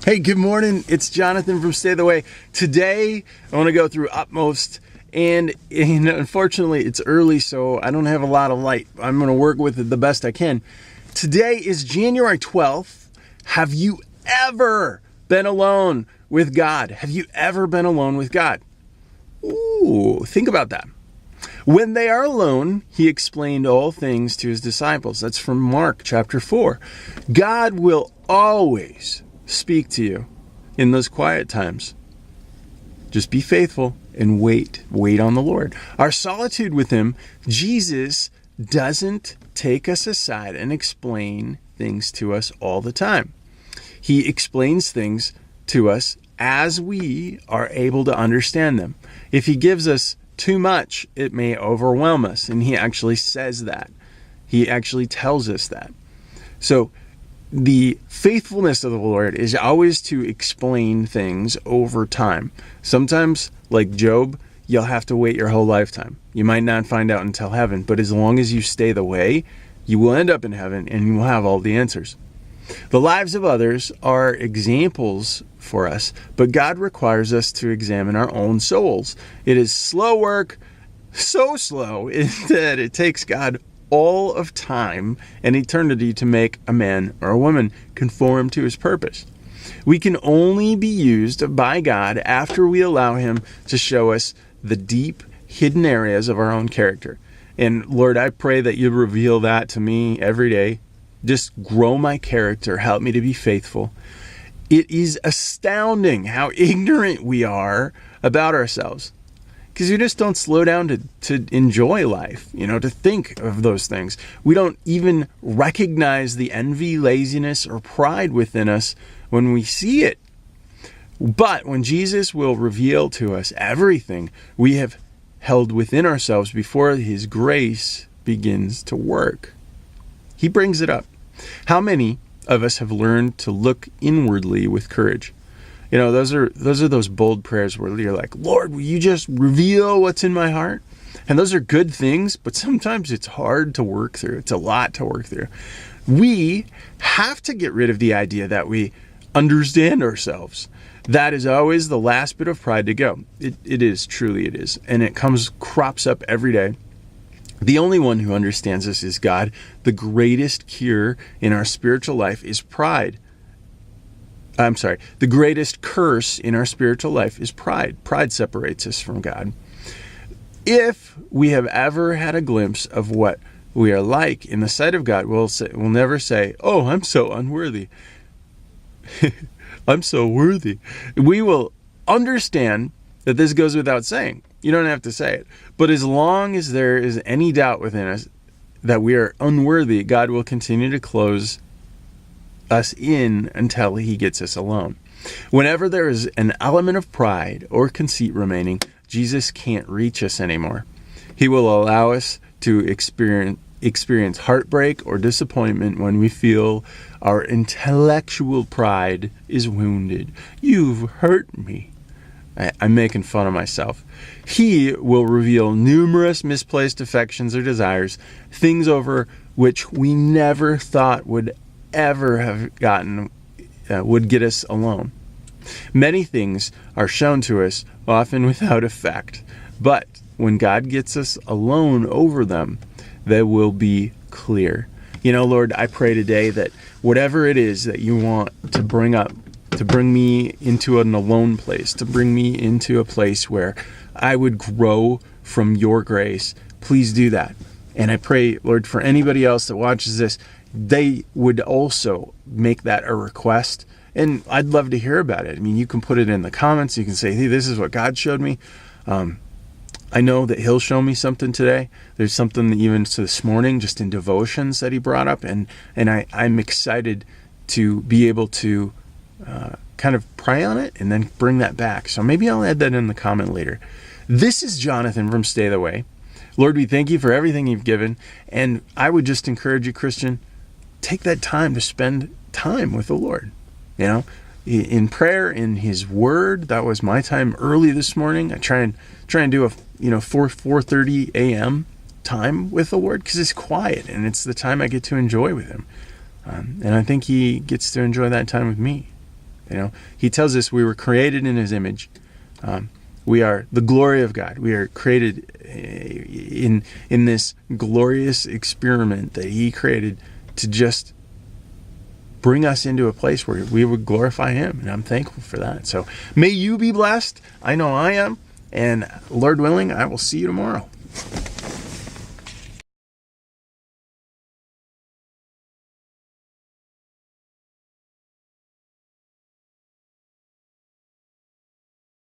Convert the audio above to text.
Hey, good morning. It's Jonathan from Stay the Way. Today, I want to go through Utmost, and unfortunately, it's early, so I don't have a lot of light. I'm going to work with it the best I can. Today is January 12th. Have you ever been alone with God? Have you ever been alone with God? Ooh, think about that. When they are alone, he explained all things to his disciples. That's from Mark chapter 4. God will always speak to you in those quiet times. Just be faithful and wait on the Lord. Our solitude with him, Jesus doesn't take us aside and explain things to us all the time. He explains things to us as we are able to understand them. If he gives us too much, it may overwhelm us, and he actually says that. He actually tells us that. So the faithfulness of the Lord is always to explain things over time. Sometimes, like Job, you'll have to wait your whole lifetime. You might not find out until heaven, but as long as you stay the way, you will end up in heaven and you will have all the answers. The lives of others are examples for us, but God requires us to examine our own souls. It is slow work, so slow that it takes God all of time and eternity to make a man or a woman conform to his purpose. We can only be used by God after we allow him to show us the deep, hidden areas of our own character. And Lord, I pray that you reveal that to me every day. Just grow my character. Help me to be faithful. It is astounding how ignorant we are about ourselves, because we just don't slow down to enjoy life, to think of those things. We don't even recognize the envy, laziness, or pride within us when we see it. But when Jesus will reveal to us everything we have held within ourselves before his grace begins to work, he brings it up. How many of us have learned to look inwardly with courage? Those are those bold prayers where you're like, Lord, will you just reveal what's in my heart? And those are good things, but sometimes it's hard to work through. It's a lot to work through. We have to get rid of the idea that we understand ourselves. That is always the last bit of pride to go. It is, truly it is. And it crops up every day. The only one who understands us is God. The greatest cure in our spiritual life is pride. The greatest curse in our spiritual life is pride. Pride separates us from God. If we have ever had a glimpse of what we are like in the sight of God, we'll never say, oh, I'm so unworthy. I'm so worthy. We will understand that this goes without saying. You don't have to say it. But as long as there is any doubt within us that we are unworthy, God will continue to close us in until he gets us alone. Whenever there is an element of pride or conceit remaining, Jesus can't reach us anymore. He will allow us to experience heartbreak or disappointment when we feel our intellectual pride is wounded. You've hurt me. I'm making fun of myself. He will reveal numerous misplaced affections or desires, things over which we never thought would ever have would get us alone. Many things are shown to us, often without effect, but when God gets us alone over them, they will be clear. Lord, I pray today that whatever it is that you want to bring up, to bring me into an alone place, to bring me into a place where I would grow from your grace, please do that. And I pray, Lord, for anybody else that watches this, they would also make that a request. And I'd love to hear about it. You can put it in the comments. You can say, hey, this is what God showed me. I know that he'll show me something today. There's something that even this morning, just in devotions, that he brought up. And I'm excited to be able to kind of pray on it and then bring that back. So maybe I'll add that in the comment later. This is Jonathan from Stay the Way. Lord, we thank you for everything you've given. And I would just encourage you, Christian, take that time to spend time with the Lord. In prayer, in his word. That was my time early this morning. I try and do a 4:30 a.m. time with the Lord because it's quiet and it's the time I get to enjoy with him. And I think he gets to enjoy that time with me. He tells us we were created in his image. We are the glory of God. We are created in this glorious experiment that he created to just bring us into a place where we would glorify him. And I'm thankful for that. So may you be blessed. I know I am. And Lord willing, I will see you tomorrow.